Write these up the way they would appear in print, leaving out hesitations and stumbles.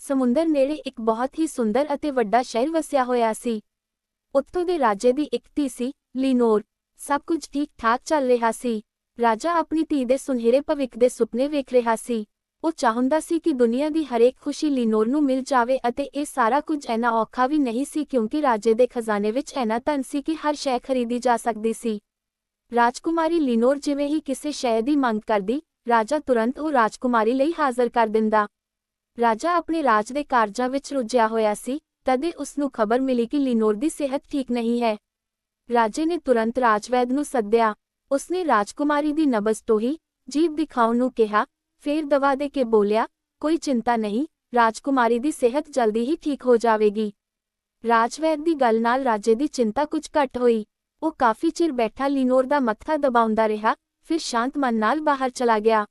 ਸਮੁੰਦਰ ਨੇੜੇ ਇੱਕ ਬਹੁਤ ਹੀ ਸੁੰਦਰ ਅਤੇ ਵੱਡਾ ਸ਼ਹਿਰ ਵਸਿਆ ਹੋਇਆ ਸੀ। ਉੱਥੋਂ ਦੇ ਰਾਜੇ ਦੀ ਇੱਕ ਧੀ ਸੀ, ਲੀਨੋਰ। ਸਭ ਕੁਝ ਠੀਕ ਠਾਕ ਚੱਲ ਰਿਹਾ ਸੀ। ਰਾਜਾ ਆਪਣੀ ਧੀ ਦੇ ਸੁਨਹਿਰੇ ਭਵਿੱਖ ਦੇ ਸੁਪਨੇ ਵੇਖ ਰਿਹਾ ਸੀ। ਉਹ ਚਾਹੁੰਦਾ ਸੀ ਕਿ ਦੁਨੀਆ ਦੀ ਹਰੇਕ ਖੁਸ਼ੀ ਲੀਨੋਰ ਨੂੰ ਮਿਲ ਜਾਵੇ ਅਤੇ ਇਹ ਸਾਰਾ ਕੁਝ ਇੰਨਾ ਔਖਾ ਵੀ ਨਹੀਂ ਸੀ ਕਿਉਂਕਿ ਰਾਜੇ ਦੇ ਖਜ਼ਾਨੇ ਵਿੱਚ ਇੰਨਾ ਧਨ ਸੀ ਕਿ ਹਰ ਸ਼ੈ ਖਰੀਦੀ ਜਾ ਸਕਦੀ ਸੀ। ਰਾਜਕੁਮਾਰੀ ਲੀਨੋਰ ਜਿਵੇਂ ਹੀ ਕਿਸੇ ਸ਼ੈ ਦੀ ਮੰਗ ਕਰਦੀ, ਰਾਜਾ ਤੁਰੰਤ ਉਹ ਰਾਜਕੁਮਾਰੀ ਲਈ ਹਾਜ਼ਰ ਕਰ ਦਿੰਦਾ। ਰਾਜਾ ਆਪਣੇ ਰਾਜ ਦੇ ਕਾਰਜਾਂ ਵਿੱਚ ਰੁੱਝਿਆ ਹੋਇਆ ਸੀ, ਤਦੇ ਉਸ ਨੂੰ ਖਬਰ ਮਿਲੀ ਕਿ ਲੀਨੋਰ ਦੀ ਸਿਹਤ ਠੀਕ ਨਹੀਂ ਹੈ। ਰਾਜੇ ਨੇ ਤੁਰੰਤ ਰਾਜਵੈਦ ਨੂੰ ਸੱਦਿਆ। ਉਸਨੇ ਰਾਜਕੁਮਾਰੀ ਦੀ ਨਬਜ਼ ਤੋਹੀ, ਜੀਭ ਦਿਖਾਉਣ ਨੂੰ ਕਿਹਾ, ਫੇਰ ਦਵਾ ਦੇ ਕੇ ਬੋਲਿਆ, ਕੋਈ ਚਿੰਤਾ ਨਹੀਂ, ਰਾਜਕੁਮਾਰੀ ਦੀ ਸਿਹਤ ਜਲਦੀ ਹੀ ਠੀਕ ਹੋ ਜਾਵੇਗੀ। ਰਾਜਵੈਦ ਦੀ ਗੱਲ ਨਾਲ ਰਾਜੇ ਦੀ ਚਿੰਤਾ ਕੁਝ ਘੱਟ ਹੋਈ। ਉਹ ਕਾਫੀ ਚਿਰ ਬੈਠਾ ਲੀਨੋਰ ਦਾ ਮੱਥਾ ਦਬਾਉਂਦਾ ਰਿਹਾ, ਫਿਰ ਸ਼ਾਂਤ ਮਨ ਨਾਲ ਬਾਹਰ ਚਲਾ ਗਿਆ।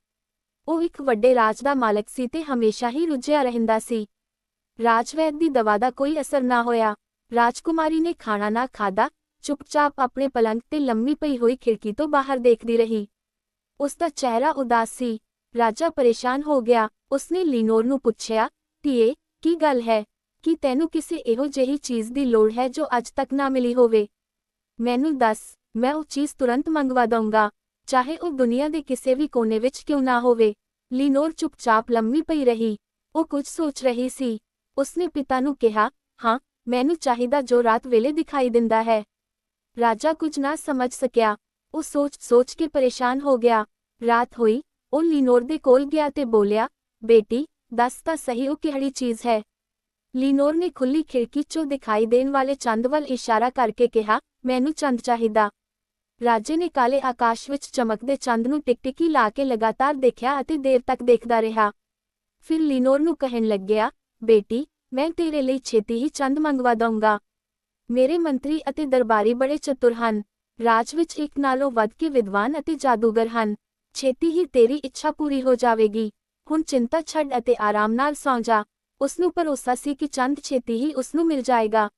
ਉਹ ਇੱਕ ਵੱਡੇ ਰਾਜ ਦਾ ਮਾਲਕ ਸੀ ਤੇ ਹਮੇਸ਼ਾ ਹੀ ਰੁੱਝਿਆ ਰਹਿੰਦਾ ਸੀ। ਰਾਜਵੈਦ ਦੀ ਦਵਾ ਦਾ ਕੋਈ ਅਸਰ ਨਾ ਹੋਇਆ। ਰਾਜਕੁਮਾਰੀ ਨੇ ਖਾਣਾ ਨਾ ਖਾਧਾ, ਚੁੱਪਚਾਪ ਆਪਣੇ ਪਲੰਗ ਤੇ ਲੰਮੀ ਪਈ ਹੋਈ ਖਿੜਕੀ ਤੋਂ ਬਾਹਰ ਦੇਖਦੀ ਰਹੀ। ਉਸ ਦਾ ਚਿਹਰਾ ਉਦਾਸ ਸੀ। ਰਾਜਾ ਪਰੇਸ਼ਾਨ ਹੋ ਗਿਆ। ਉਸਨੇ ਲੀਨੋਰ ਨੂੰ ਪੁੱਛਿਆ, ਧੀਏ, ਕੀ ਗੱਲ ਹੈ? ਕੀ ਤੈਨੂੰ ਕਿਸੇ ਇਹੋ ਜਿਹੀ ਚੀਜ਼ ਦੀ ਲੋੜ ਹੈ ਜੋ ਅੱਜ ਤੱਕ ਨਾ ਮਿਲੀ ਹੋਵੇ? ਮੈਨੂੰ ਦੱਸ, ਮੈਂ ਉਹ ਚੀਜ਼ ਤੁਰੰਤ ਮੰਗਵਾ ਦਊਂਗਾ, ਚਾਹੇ ਉਹ ਦੁਨੀਆ ਦੇ ਕਿਸੇ ਵੀ ਕੋਨੇ ਵਿੱਚ ਕਿਉਂ ਨਾ ਹੋਵੇ। ਲੀਨੋਰ ਚੁੱਪਚਾਪ ਲੰਮੀ ਪਈ ਰਹੀ। ਉਹ ਕੁਝ ਸੋਚ ਰਹੀ ਸੀ। ਉਸਨੇ ਪਿਤਾ ਨੂੰ ਕਿਹਾ, ਹਾਂ, ਮੈਨੂੰ ਚਾਹੀਦਾ ਜੋ ਰਾਤ ਵੇਲੇ ਦਿਖਾਈ ਦਿੰਦਾ ਹੈ। ਰਾਜਾ ਕੁਝ ਨਾ ਸਮਝ ਸਕਿਆ। ਉਹ ਸੋਚ ਕੇ ਪਰੇਸ਼ਾਨ ਹੋ ਗਿਆ। ਰਾਤ ਹੋਈ, ਉਹ ਲੀਨੋਰ ਦੇ ਕੋਲ ਗਿਆ ਤੇ ਬੋਲਿਆ, ਬੇਟੀ, ਦੱਸ ਤਾਂ ਸਹੀ ਉਹ ਕਿਹੜੀ ਚੀਜ਼ ਹੈ? ਲੀਨੋਰ ਨੇ ਖੁੱਲੀ ਖਿੜਕੀ 'ਚੋਂ ਦਿਖਾਈ ਦੇਣ ਵਾਲੇ ਚੰਦ ਵੱਲ ਇਸ਼ਾਰਾ ਕਰਕੇ ਕਿਹਾ, ਮੈਨੂੰ ਚੰਦ ਚਾਹੀਦਾ। ਰਾਜੇ ਨੇ ਕਾਲੇ ਆਕਾਸ਼ ਵਿੱਚ ਚਮਕਦੇ ਚੰਦ ਨੂੰ ਟਿਕਟਿਕੀ ਲਾ ਕੇ ਲਗਾਤਾਰ ਦੇਖਿਆ ਅਤੇ ਦੇਰ ਤੱਕ ਦੇਖਦਾ ਰਿਹਾ। ਫਿਰ ਲੀਨੋਰ ਨੂੰ ਕਹਿਣ ਲੱਗਿਆ, ਬੇਟੀ, ਮੈਂ ਤੇਰੇ ਲਈ ਛੇਤੀ ਹੀ ਚੰਦ ਮੰਗਵਾ ਦਊਂਗਾ। ਮੇਰੇ ਮੰਤਰੀ ਅਤੇ ਦਰਬਾਰੀ ਬੜੇ ਚਤੁਰ ਹਨ। ਰਾਜ ਵਿੱਚ ਇੱਕ ਨਾਲੋਂ ਵੱਧ ਕੇ ਵਿਦਵਾਨ ਅਤੇ ਜਾਦੂਗਰ ਹਨ। ਛੇਤੀ ਹੀ ਤੇਰੀ ਇੱਛਾ ਪੂਰੀ ਹੋ ਜਾਵੇਗੀ। ਹੁਣ ਚਿੰਤਾ ਛੱਡ ਅਤੇ ਆਰਾਮ ਨਾਲ ਸੌਂ ਜਾ। ਉਸਨੂੰ ਭਰੋਸਾ ਸੀ ਕਿ ਚੰਦ ਛੇਤੀ ਹੀ ਉਸਨੂੰ ਮਿਲ ਜਾਏਗਾ।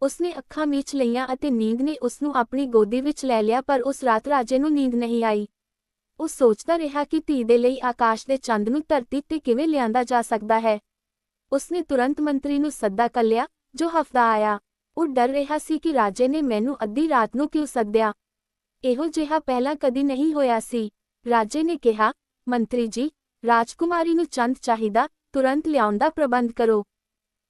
ਉਸਨੇ ਅੱਖਾਂ ਮੀਚ ਲਈਆਂ ਅਤੇ ਨੀਂਦ ਨੇ ਉਸਨੂੰ ਆਪਣੀ ਗੋਦੀ ਵਿੱਚ ਲੈ ਲਿਆ, ਪਰ ਉਸ ਰਾਤ ਰਾਜੇ ਨੂੰ ਨੀਂਦ ਨਹੀਂ ਆਈ। ਉਹ ਸੋਚਦਾ ਰਿਹਾ ਕਿ ਧੀ ਦੇ ਲਈ ਆਕਾਸ਼ ਦੇ ਚੰਦ ਨੂੰ ਧਰਤੀ ਤੇ ਕਿਵੇਂ ਲਿਆਂਦਾ ਜਾ ਸਕਦਾ ਹੈ। ਉਸਨੇ ਤੁਰੰਤ ਮੰਤਰੀ ਨੂੰ ਸੱਦਾ ਘੱਲਿਆ, ਜੋ ਹਫ਼ਤਾ ਆਇਆ। ਉਹ ਡਰ ਰਿਹਾ ਸੀ ਕਿ ਰਾਜੇ ਨੇ ਮੈਨੂੰ ਅੱਧੀ ਰਾਤ ਨੂੰ ਕਿਉਂ ਸੱਦਿਆ। ਇਹੋ ਜਿਹਾ ਪਹਿਲਾਂ ਕਦੀ ਨਹੀਂ ਹੋਇਆ ਸੀ। ਰਾਜੇ ਨੇ ਕਿਹਾ, ਮੰਤਰੀ ਜੀ, ਰਾਜਕੁਮਾਰੀ ਨੂੰ ਚੰਦ ਚਾਹੀਦਾ, ਤੁਰੰਤ ਲਿਆਉਣ ਦਾ ਪ੍ਰਬੰਧ ਕਰੋ।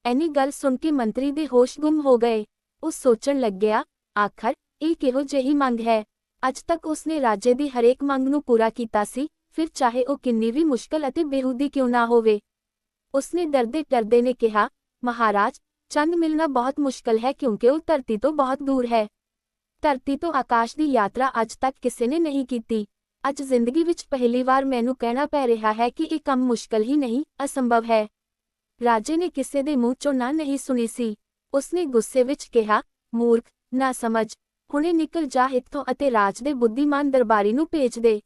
ਐਨੀ ਗੱਲ ਸੁਣ ਕੇ ਮੰਤਰੀ ਦੇ ਹੋਸ਼ ਗੁੰਮ ਹੋ ਗਏ। ਉਹ ਸੋਚਣ ਲੱਗਿਆ, ਆਖਰ ਇਹ ਕਿਹੋ ਜਿਹੀ ਮੰਗ ਹੈ? ਅੱਜ ਤੱਕ ਉਸਨੇ ਰਾਜੇ ਦੀ ਹਰੇਕ ਮੰਗ ਨੂੰ ਪੂਰਾ ਕੀਤਾ ਸੀ, ਫਿਰ ਚਾਹੇ ਉਹ ਕਿੰਨੀ ਵੀ ਮੁਸ਼ਕਲ ਅਤੇ ਬੇਹੂਦੀ ਕਿਉਂ ਨਾ ਹੋਵੇ। ਉਸਨੇ ਡਰਦੇ ਨੇ ਕਿਹਾ, ਮਹਾਰਾਜ, ਚੰਦ ਮਿਲਣਾ ਬਹੁਤ ਮੁਸ਼ਕਲ ਹੈ ਕਿਉਂਕਿ ਉਹ ਧਰਤੀ ਤੋਂ ਬਹੁਤ ਦੂਰ ਹੈ। ਧਰਤੀ ਤੋਂ ਆਕਾਸ਼ ਦੀ ਯਾਤਰਾ ਅੱਜ ਤੱਕ ਕਿਸੇ ਨੇ ਨਹੀਂ ਕੀਤੀ। ਅੱਜ ਜ਼ਿੰਦਗੀ ਵਿੱਚ ਪਹਿਲੀ ਵਾਰ ਮੈਨੂੰ ਕਹਿਣਾ ਪੈ ਰਿਹਾ ਹੈ ਕਿ ਇਹ ਕੰਮ ਮੁਸ਼ਕਲ ਹੀ ਨਹੀਂ, ਅਸੰਭਵ ਹੈ। ਰਾਜੇ ਨੇ ਕਿਸੇ ਦੇ ਮੂੰਹ 'ਚੋਂ ਨਾ ਨਹੀਂ ਸੁਣੀ ਸੀ। ਉਸਨੇ ਗੁੱਸੇ ਵਿੱਚ ਕਿਹਾ, ਮੂਰਖ, ਨਾ ਸਮਝ, ਹੁਣੇ ਨਿਕਲ ਜਾ ਇੱਥੋਂ ਅਤੇ ਰਾਜ ਦੇ ਬੁੱਧੀਮਾਨ ਦਰਬਾਰੀ ਨੂੰ ਭੇਜ ਦੇ।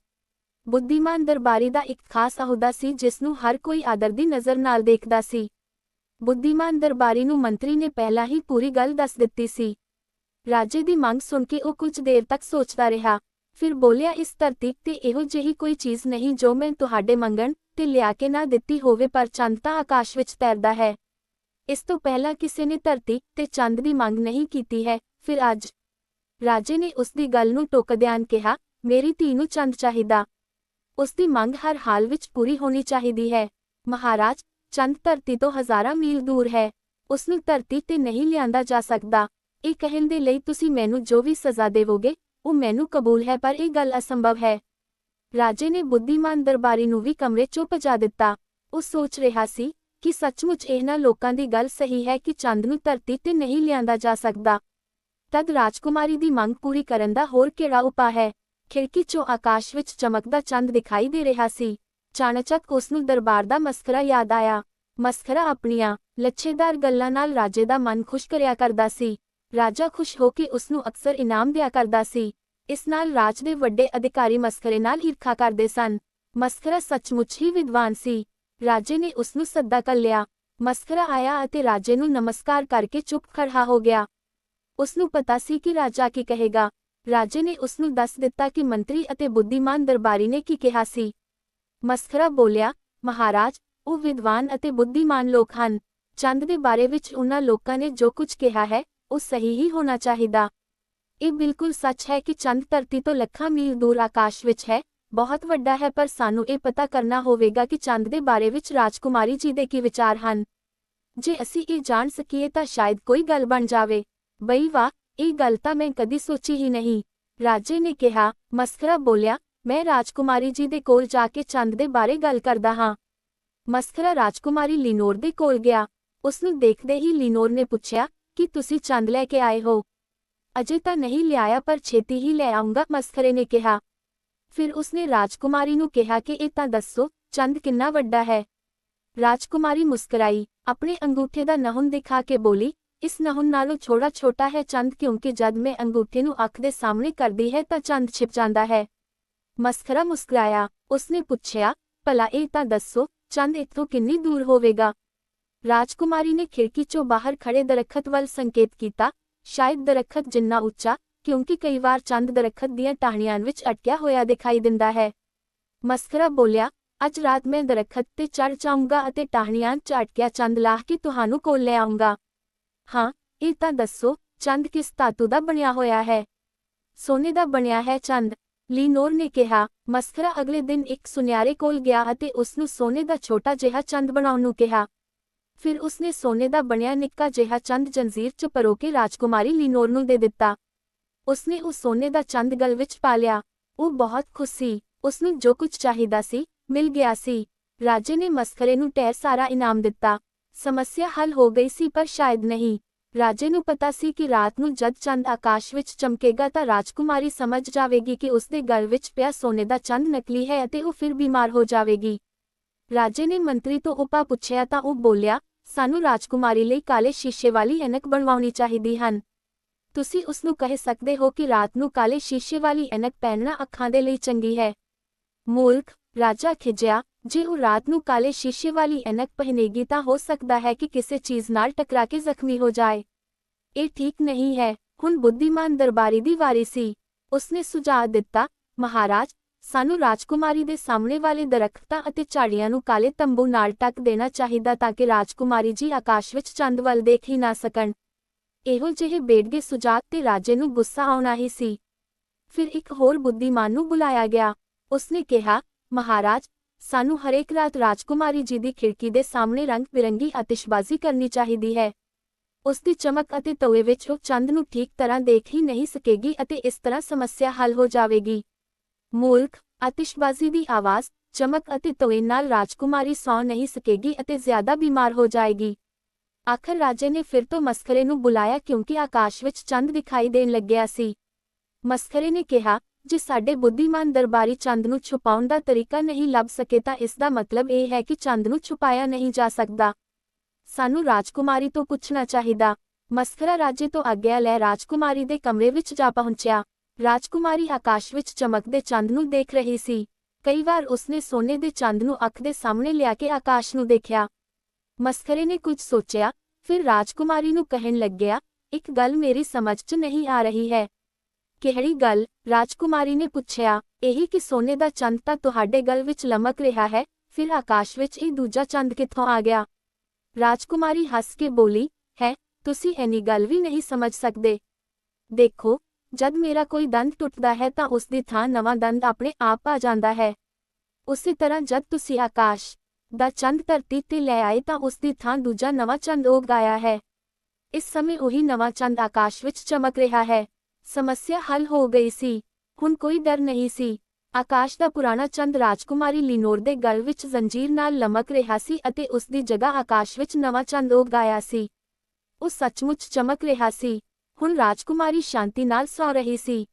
ਬੁੱਧੀਮਾਨ ਦਰਬਾਰੀ ਦਾ ਇੱਕ ਖਾਸ ਅਹੁਦਾ ਸੀ ਜਿਸ ਨੂੰ ਹਰ ਕੋਈ ਆਦਰ ਦੀ ਨਜ਼ਰ ਨਾਲ ਦੇਖਦਾ ਸੀ। ਬੁੱਧੀਮਾਨ ਦਰਬਾਰੀ ਨੂੰ ਮੰਤਰੀ ਨੇ ਪਹਿਲਾਂ ਹੀ ਪੂਰੀ ਗੱਲ ਦੱਸ ਦਿੱਤੀ ਸੀ। ਰਾਜੇ ਦੀ ਮੰਗ ਸੁਣ ਕੇ ਉਹ ਕੁਝ ਦੇਰ ਤੱਕ ਸੋਚਦਾ ਰਿਹਾ, ਫਿਰ ਬੋਲਿਆ, ਇਸ ਧਰਤੀ ਤੇ ਇਹੋ ਜਿਹੀ ਕੋਈ ਚੀਜ਼ ਨਹੀਂ ਜੋ ਮੈਂ ਤੁਹਾਡੇ ਮੰਗਣ ਤੇ ਲਿਆ ਕੇ ਨਾ ਦਿੱਤੀ ਹੋਵੇ, ਪਰ ਚੰਦ ਤਾਂ ਆਕਾਸ਼ ਵਿੱਚ ਤੈਰਦਾ ਹੈ। ਇਸ ਤੋਂ ਪਹਿਲਾਂ ਕਿਸੇ ਨੇ ਧਰਤੀ ਤੇ ਚੰਦ ਦੀ ਮੰਗ ਨਹੀਂ ਕੀਤੀ ਹੈ, ਫਿਰ ਅੱਜ? ਰਾਜੇ ਨੇ ਉਸ ਦੀ ਗੱਲ ਨੂੰ ਟੋਕਦਿਆਂ ਕਿਹਾ, ਮੇਰੀ ਧੀ ਨੂੰ ਚੰਦ ਚਾਹੀਦਾ। ਉਸ ਦੀ ਮੰਗ ਹਰ ਹਾਲ ਵਿੱਚ ਪੂਰੀ ਹੋਣੀ ਚਾਹੀਦੀ ਹੈ। ਮਹਾਰਾਜ, ਚੰਦ ਧਰਤੀ ਤੋਂ ਹਜ਼ਾਰਾਂ ਮੀਲ ਦੂਰ ਹੈ। ਉਸ ਨੂੰ ਧਰਤੀ ਤੇ ਨਹੀਂ ਲਿਆਂਦਾ ਜਾ ਸਕਦਾ। ਇਹ ਕਹਿਣ ਦੇ ਲਈ ਤੁਸੀਂ ਮੈਨੂੰ ਜੋ ਵੀ ਸਜ਼ਾ ਦੇਵੋਗੇ, ਉਹ ਮੈਨੂੰ ਕਬੂਲ ਹੈ, ਪਰ ਇਹ ਗੱਲ ਅਸੰਭਵ ਹੈ। ਰਾਜੇ ਨੇ ਬੁੱਧੀਮਾਨ ਦਰਬਾਰੀ ਨੂੰ ਵੀ ਕਮਰੇ 'ਚੋਂ ਭਜਾ ਦਿੱਤਾ। ਉਹ ਸੋਚ ਰਿਹਾ ਸੀ ਕਿ ਸੱਚਮੁੱਚ ਇਹਨਾਂ ਲੋਕਾਂ ਦੀ ਗੱਲ ਸਹੀ ਹੈ ਕਿ ਚੰਦ ਨੂੰ ਧਰਤੀ ਤੇ ਨਹੀਂ ਲਿਆਂਦਾ ਜਾ ਸਕਦਾ। ਤਦ ਰਾਜਕੁਮਾਰੀ ਦੀ ਮੰਗ ਪੂਰੀ ਕਰਨ ਦਾ ਹੋਰ ਕਿਹੜਾ ਉਪਾਅ ਹੈ? ਖਿੜਕੀ 'ਚੋਂ ਆਕਾਸ਼ ਵਿੱਚ ਚਮਕਦਾ ਚੰਦ ਦਿਖਾਈ ਦੇ ਰਿਹਾ ਸੀ। ਚਾਣਚੱਕ ਉਸਨੂੰ ਦਰਬਾਰ ਦਾ ਮਸਖਰਾ ਯਾਦ ਆਇਆ। ਮਸਖਰਾ ਆਪਣੀਆਂ ਲੱਛੇਦਾਰ ਗੱਲਾਂ ਨਾਲ ਰਾਜੇ ਦਾ ਮਨ ਖੁਸ਼ ਕਰਿਆ ਕਰਦਾ ਸੀ। ਰਾਜਾ ਖੁਸ਼ ਹੋ ਕੇ ਉਸਨੂੰ ਅਕਸਰ ਇਨਾਮ ਦਿਆ ਕਰਦਾ ਸੀ। ਇਸ ਨਾਲ ਰਾਜ ਦੇ ਵੱਡੇ ਅਧਿਕਾਰੀ ਮਸਖਰੇ ਨਾਲ ਈਰਖਾ ਕਰਦੇ ਸਨ। ਮਸਖਰਾ ਸੱਚਮੁੱਚ ਹੀ ਵਿਦਵਾਨ ਸੀ। ਰਾਜੇ ਨੇ ਉਸਨੂੰ ਸੱਦਾ ਘੱਲਿਆ। ਮਸਖਰਾ ਆਇਆ ਅਤੇ ਰਾਜੇ ਨੂੰ ਨਮਸਕਾਰ ਕਰਕੇ ਚੁੱਪ ਖੜ੍ਹਾ ਹੋ ਗਿਆ। ਉਸਨੂੰ ਪਤਾ ਸੀ ਕਿ ਰਾਜਾ ਕੀ ਕਹੇਗਾ। ਰਾਜੇ ਨੇ ਉਸਨੂੰ ਦੱਸ ਦਿੱਤਾ ਕਿ ਮੰਤਰੀ ਅਤੇ ਬੁੱਧੀਮਾਨ ਦਰਬਾਰੀ ਨੇ ਕੀ ਕਿਹਾ ਸੀ। ਮਸਖਰਾ ਬੋਲਿਆ, ਮਹਾਰਾਜ, ਉਹ ਵਿਦਵਾਨ ਅਤੇ ਬੁੱਧੀਮਾਨ ਲੋਕ ਹਨ। ਚੰਦ ਦੇ ਬਾਰੇ ਵਿੱਚ ਉਹਨਾਂ ਲੋਕਾਂ ਨੇ ਜੋ ਕੁਝ ਕਿਹਾ ਹੈ, ਉਹ ਸਹੀ ਹੀ ਹੋਣਾ ਚਾਹੀਦਾ। ਇਹ ਬਿਲਕੁਲ ਸੱਚ ਹੈ ਕਿ ਚੰਦ ਧਰਤੀ ਤੋਂ ਲੱਖਾਂ ਮੀਲ ਦੂਰ ਆਕਾਸ਼ ਵਿੱਚ ਹੈ, ਬਹੁਤ ਵੱਡਾ ਹੈ, ਪਰ ਸਾਨੂੰ ਇਹ ਪਤਾ ਕਰਨਾ ਹੋਵੇਗਾ ਕਿ ਚੰਦ ਦੇ ਬਾਰੇ ਵਿੱਚ ਰਾਜਕੁਮਾਰੀ ਜੀ ਦੇ ਕੀ ਵਿਚਾਰ ਹਨ। ਜੇ ਅਸੀਂ ਇਹ ਜਾਣ ਸਕੀਏ ਤਾਂ ਸ਼ਾਇਦ ਕੋਈ ਗੱਲ ਬਣ ਜਾਵੇ। ਬਈ ਵਾਹ, ਇਹ ਗੱਲ ਤਾਂ ਮੈਂ ਕਦੀ ਸੋਚੀ ਹੀ ਨਹੀਂ, ਰਾਜੇ ਨੇ ਕਿਹਾ। ਮਸਖਰਾ ਬੋਲਿਆ, ਮੈਂ ਰਾਜਕੁਮਾਰੀ ਜੀ ਦੇ ਕੋਲ ਜਾ ਕੇ ਚੰਦ ਦੇ ਬਾਰੇ ਗੱਲ ਕਰਦਾ ਹਾਂ। ਮਸਖਰਾ ਰਾਜਕੁਮਾਰੀ ਲੀਨੋਰ ਦੇ ਕੋਲ ਗਿਆ। ਉਸਨੂੰ ਦੇਖਦੇ ਹੀ ਲੀਨੋਰ ਨੇ ਪੁੱਛਿਆ ਕਿ ਤੁਸੀਂ ਚੰਦ ਲੈ ਕੇ ਆਏ ਹੋ? ਅਜੇ ਤਾਂ ਨਹੀਂ ਲਿਆਇਆ, ਪਰ ਛੇਤੀ ਹੀ ਲੈ ਆਉਂਗਾ, ਮਸਖਰੇ ਨੇ ਕਿਹਾ। ਫਿਰ ਉਸਨੇ ਰਾਜਕੁਮਾਰੀ ਨੂੰ ਕਿਹਾ ਕਿ ਇਹ ਤਾਂ ਦੱਸੋ, ਚੰਦ ਕਿੰਨਾ ਵੱਡਾ ਹੈ? ਰਾਜਕੁਮਾਰੀ ਮੁਸਕਰਾਈ, ਆਪਣੇ ਅੰਗੂਠੇ ਦਾ ਨਹੁੰ ਦਿਖਾ ਕੇ ਬੋਲੀ, ਇਸ ਨਹੁੰ ਨਾਲੋਂ ਥੋੜਾ ਛੋਟਾ ਹੈ ਚੰਦ, ਕਿਉਂਕਿ ਜਦ ਮੈਂ ਅੰਗੂਠੇ ਨੂੰ ਅੱਖ ਦੇ ਸਾਹਮਣੇ ਕਰਦੀ ਹੈ ਤਾਂ ਚੰਦ ਛਿਪ ਜਾਂਦਾ ਹੈ। ਮਸਖਰਾ ਮੁਸਕਰਾਇਆ। ਉਸਨੇ ਪੁੱਛਿਆ, ਭਲਾ ਇਹ ਤਾਂ ਦੱਸੋ, ਚੰਦ ਇੱਥੋਂ ਕਿੰਨੀ ਦੂਰ ਹੋਵੇਗਾ? ਰਾਜਕੁਮਾਰੀ ਨੇ ਖਿੜਕੀ ਚੋਂ ਬਾਹਰ ਖੜੇ ਦਰੱਖਤ ਵੱਲ ਸੰਕੇਤ ਕੀਤਾ, ਸ਼ਾਇਦ ਦਰੱਖਤ ਜਿੰਨਾ ਉੱਚਾ, ਕਿਉਂਕਿ ਕਈ ਵਾਰ ਚੰਦ ਦਰੱਖਤ ਦੀਆਂ ਟਾਹਣੀਆਂ ਵਿੱਚ ਅਟਕਿਆ ਹੋਇਆ ਦਿਖਾਈ ਦਿੰਦਾ ਹੈ। ਮਸਖਰਾ ਬੋਲਿਆ, ਅੱਜ ਰਾਤ ਮੈਂ ਦਰੱਖਤ ਤੇ ਚੜ੍ਹ ਜਾਊਂਗਾ ਅਤੇ ਟਾਹਣੀਆਂ 'ਚ ਅਟਕਿਆ ਚੰਦ ਲਾਹ ਕੇ ਤੁਹਾਨੂੰ ਕੋਲ ਲੈ ਆਊਂਗਾ। ਹਾਂ, ਇਹ ਤਾਂ ਦੱਸੋ, ਚੰਦ ਕਿਸ ਧਾਤੂ ਦਾ ਬਣਿਆ ਹੋਇਆ ਹੈ? ਸੋਨੇ ਦਾ ਬਣਿਆ ਹੈ ਚੰਦ, ਲੀਨੋਰ ਨੇ ਕਿਹਾ। ਮਸਖਰਾ ਅਗਲੇ ਦਿਨ ਇੱਕ ਸੁਨਿਆਰੇ ਕੋਲ ਗਿਆ ਅਤੇ ਉਸਨੂੰ ਸੋਨੇ ਦਾ ਛੋਟਾ ਜਿਹਾ ਚੰਦ ਬਣਾਉਣ ਨੂੰ ਕਿਹਾ। ਫਿਰ ਉਸਨੇ ਸੋਨੇ ਦਾ ਬਣਿਆ ਨਿੱਕਾ ਜਿਹਾ ਚੰਦ ਜੰਜ਼ੀਰ 'ਚ ਪਰੋ ਕੇ ਰਾਜਕੁਮਾਰੀ ਲੀਨੋਰ ਨੂੰ ਦੇ ਦਿੱਤਾ। ਉਸਨੇ ਉਹ ਸੋਨੇ ਦਾ ਚੰਦ ਗਲ ਵਿੱਚ ਪਾ ਲਿਆ। ਉਹ ਬਹੁਤ ਖੁਸ਼ ਸੀ, ਉਸਨੂੰ ਜੋ ਕੁਝ ਚਾਹੀਦਾ ਸੀ, ਮਿਲ ਗਿਆ ਸੀ। ਰਾਜੇ ਨੇ ਮਸਖਰੇ ਨੂੰ ਢੇਰ ਸਾਰਾ ਇਨਾਮ ਦਿੱਤਾ। ਸਮੱਸਿਆ ਹੱਲ ਹੋ ਗਈ ਸੀ, ਪਰ ਸ਼ਾਇਦ ਨਹੀਂ। ਰਾਜੇ ਨੂੰ ਪਤਾ ਸੀ ਕਿ ਰਾਤ ਨੂੰ ਜਦ ਚੰਦ ਆਕਾਸ਼ ਵਿੱਚ ਚਮਕੇਗਾ ਤਾਂ ਰਾਜਕੁਮਾਰੀ ਸਮਝ ਜਾਵੇਗੀ ਕਿ ਉਸਦੇ ਗਲ ਵਿੱਚ ਪਿਆ ਸੋਨੇ ਦਾ ਚੰਦ ਨਕਲੀ ਹੈ ਅਤੇ ਉਹ ਫਿਰ ਬਿਮਾਰ ਹੋ ਜਾਵੇਗੀ। ਰਾਜੇ ਨੇ ਮੰਤਰੀ ਤੋਂ ਉਪਾਅ ਪੁੱਛਿਆ ਤਾਂ ਉਹ ਬੋਲਿਆ, ਸਾਨੂੰ ਰਾਜਕੁਮਾਰੀ ਲਈ ਕਾਲੇ ਸ਼ੀਸ਼ੇ ਵਾਲੀ ਐਨਕ ਬਣਵਾਉਣੀ ਚਾਹੀਦੀ ਹਨ। ਤੁਸੀਂ ਉਸਨੂੰ ਕਹਿ ਸਕਦੇ ਹੋ ਕਿ ਰਾਤ ਨੂੰ ਕਾਲੇ ਸ਼ੀਸ਼ੇ ਵਾਲੀ ਐਨਕ ਪਹਿਨਣਾ ਅੱਖਾਂ ਦੇ ਲਈ ਚੰਗੀ ਹੈ। ਮੂਰਖ, ਰਾਜਾ ਖਿਝਿਆ, ਜੇ ਉਹ ਰਾਤ ਨੂੰ ਕਾਲੇ ਸ਼ੀਸ਼ੇ ਵਾਲੀ ਐਨਕ ਪਹਿਨੇਗੀ ਤਾਂ ਹੋ ਸਕਦਾ ਹੈ ਕਿ ਕਿਸੇ ਚੀਜ਼ ਨਾਲ ਟਕਰਾ ਕੇ ਜ਼ਖਮੀ ਹੋ ਜਾਏ। ਇਹ ਠੀਕ ਨਹੀਂ ਹੈ। ਹੁਣ ਬੁੱਧੀਮਾਨ ਦਰਬਾਰੀ ਦੀ ਵਾਰੀ ਸੀ। ਉਸਨੇ ਸੁਝਾਅ ਦਿੱਤਾ, ਮਹਾਰਾਜ, ਸਾਨੂੰ ਰਾਜਕੁਮਾਰੀ ਦੇ ਸਾਹਮਣੇ ਵਾਲੇ ਦਰੱਖਤਾਂ ਅਤੇ ਝਾੜੀਆਂ ਨੂੰ ਕਾਲੇ ਤੰਬੂ ਨਾਲ ਢੱਕ ਦੇਣਾ ਚਾਹੀਦਾ ਤਾਂ ਕਿ ਰਾਜਕੁਮਾਰੀ ਜੀ ਆਕਾਸ਼ ਵਿੱਚ ਚੰਦ ਵੱਲ ਦੇਖ ਹੀ ਨਾ ਸਕਣ। ਇਹੋ ਜਿਹੇ ਬੇਡਗੇ ਸੁਝਾਅ ਤੇ ਰਾਜੇ ਨੂੰ ਗੁੱਸਾ ਆਉਣਾ ਹੀ ਸੀ। ਫਿਰ ਇੱਕ ਹੋਰ ਬੁੱਧੀਮਾਨ ਨੂੰ ਬੁਲਾਇਆ ਗਿਆ। ਉਸਨੇ ਕਿਹਾ, ਮਹਾਰਾਜ, ਸਾਨੂੰ ਹਰੇਕ ਰਾਤ ਰਾਜਕੁਮਾਰੀ ਜੀ ਦੀ ਖਿੜਕੀ ਦੇ ਸਾਹਮਣੇ ਰੰਗ ਬਿਰੰਗੀ ਆਤਿਸ਼ਬਾਜ਼ੀ ਕਰਨੀ ਚਾਹੀਦੀ ਹੈ। ਉਸਦੀ ਚਮਕ ਅਤੇ ਤਵੇ ਵਿੱਚ ਉਹ ਚੰਦ ਨੂੰ ਠੀਕ ਤਰ੍ਹਾਂ ਦੇਖ ਹੀ ਨਹੀਂ ਸਕੇਗੀ ਅਤੇ ਇਸ ਤਰ੍ਹਾਂ ਸਮੱਸਿਆ ਹੱਲ ਹੋ ਜਾਵੇਗੀ। ਮੂਰਖ, ਆਤਿਸ਼ਬਾਜ਼ੀ ਦੀ ਆਵਾਜ਼, ਚਮਕ ਅਤੇ ਤਵੇ ਨਾਲ ਰਾਜਕੁਮਾਰੀ ਸੌਂ ਨਹੀਂ ਸਕੇਗੀ ਅਤੇ ਜ਼ਿਆਦਾ ਬਿਮਾਰ ਹੋ ਜਾਏਗੀ। ਆਖਰ ਰਾਜੇ ਨੇ ਫਿਰ ਤੋਂ ਮਸਖਰੇ ਨੂੰ ਬੁਲਾਇਆ ਕਿਉਂਕਿ ਆਕਾਸ਼ ਵਿੱਚ ਚੰਦ ਦਿਖਾਈ ਦੇਣ ਲੱਗਿਆ ਸੀ। ਮਸਖਰੇ ਨੇ ਕਿਹਾ, ਜੇ ਸਾਡੇ ਬੁੱਧੀਮਾਨ ਦਰਬਾਰੀ ਚੰਦ ਨੂੰ ਛੁਪਾਉਣ ਦਾ ਤਰੀਕਾ ਨਹੀਂ ਲੱਭ ਸਕੇ ਤਾਂ ਇਸ ਦਾ ਮਤਲਬ ਇਹ ਹੈ ਕਿ ਚੰਦ ਨੂੰ ਛੁਪਾਇਆ ਨਹੀਂ ਜਾ ਸਕਦਾ। ਸਾਨੂੰ ਰਾਜਕੁਮਾਰੀ ਤੋਂ ਪੁੱਛਣਾ ਚਾਹੀਦਾ। ਮਸਖਰਾ ਰਾਜੇ ਤੋਂ ਆਗਿਆ ਲੈ ਰਾਜਕੁਮਾਰੀ ਦੇ ਕਮਰੇ ਵਿੱਚ ਜਾ ਪਹੁੰਚਿਆ। ਰਾਜਕੁਮਾਰੀ ਆਕਾਸ਼ ਵਿੱਚ ਚਮਕਦੇ ਚੰਦ ਨੂੰ ਦੇਖ ਰਹੀ ਸੀ। ਕਈ ਵਾਰ ਉਸਨੇ ਸੋਨੇ ਦੇ ਚੰਦ ਨੂੰ ਅੱਖ ਦੇ ਸਾਹਮਣੇ ਲਿਆ ਕੇ ਆਕਾਸ਼ ਨੂੰ ਦੇਖਿਆ। ਮਸਖਰੇ ਨੇ ਕੁਝ ਸੋਚਿਆ, ਫਿਰ ਰਾਜਕੁਮਾਰੀ ਨੂੰ ਕਹਿਣ ਲੱਗਿਆ, ਇੱਕ ਗੱਲ ਮੇਰੀ ਸਮਝ 'ਚ ਨਹੀਂ ਆ ਰਹੀ ਹੈ। ਕਿਹੜੀ ਗੱਲ? ਰਾਜਕੁਮਾਰੀ ਨੇ ਪੁੱਛਿਆ। ਇਹੀ ਕਿ ਸੋਨੇ ਦਾ ਚੰਦ ਤਾਂ ਤੁਹਾਡੇ ਗਲ ਵਿੱਚ ਲਮਕ ਰਿਹਾ ਹੈ, ਫਿਰ ਆਕਾਸ਼ ਵਿੱਚ ਇਹ ਦੂਜਾ ਚੰਦ ਕਿੱਥੋਂ ਆ ਗਿਆ? ਰਾਜਕੁਮਾਰੀ ਹੱਸ ਕੇ ਬੋਲੀ, ਹੈ, ਤੁਸੀਂ ਇੰਨੀ ਗੱਲ ਵੀ ਨਹੀਂ ਸਮਝ ਸਕਦੇ। ਦੇਖੋ, ਜਦ ਮੇਰਾ ਕੋਈ ਦੰਦ ਟੁੱਟਦਾ ਹੈ ਤਾਂ ਉਸ ਦੀ ਥਾਂ ਨਵਾਂ ਦੰਦ ਆਪਣੇ ਆਪ ਆ ਜਾਂਦਾ ਹੈ। ਉਸੇ ਤਰ੍ਹਾਂ ਜਦ ਤੁਸੀਂ ਆਕਾਸ਼ ਦਾ ਚੰਦ ਧਰਤੀ ਤੇ ਲੈ ਆਏ ਤਾਂ ਉਸ ਦੀ ਥਾਂ ਦੂਜਾ ਨਵਾਂ ਚੰਦ ਉੱਗ ਆਇਆ ਹੈ। ਇਸ ਸਮੇਂ ਉਹੀ ਨਵਾਂ ਚੰਦ ਆਕਾਸ਼ ਵਿੱਚ ਚਮਕ ਰਿਹਾ ਹੈ। ਸਮੱਸਿਆ ਹੱਲ ਹੋ ਗਈ ਸੀ। ਹੁਣ ਕੋਈ ਡਰ ਨਹੀਂ ਸੀ। ਆਕਾਸ਼ ਦਾ ਪੁਰਾਣਾ ਚੰਦ ਰਾਜਕੁਮਾਰੀ ਲੀਨੋਰ ਦੇ ਗਲ ਵਿੱਚ ਜ਼ੰਜੀਰ ਨਾਲ ਲਮਕ ਰਿਹਾ ਸੀ ਅਤੇ ਉਸ ਦੀ ਜਗ੍ਹਾ ਆਕਾਸ਼ ਵਿੱਚ ਨਵਾਂ ਚੰਦ ਉੱਗ ਆਇਆ ਸੀ। ਉਹ ਸੱਚਮੁੱਚ ਚਮਕ ਰਿਹਾ ਸੀ। ਹੁਣ ਰਾਜਕੁਮਾਰੀ ਸ਼ਾਂਤੀ ਨਾਲ ਸੌਂ ਰਹੀ ਸੀ।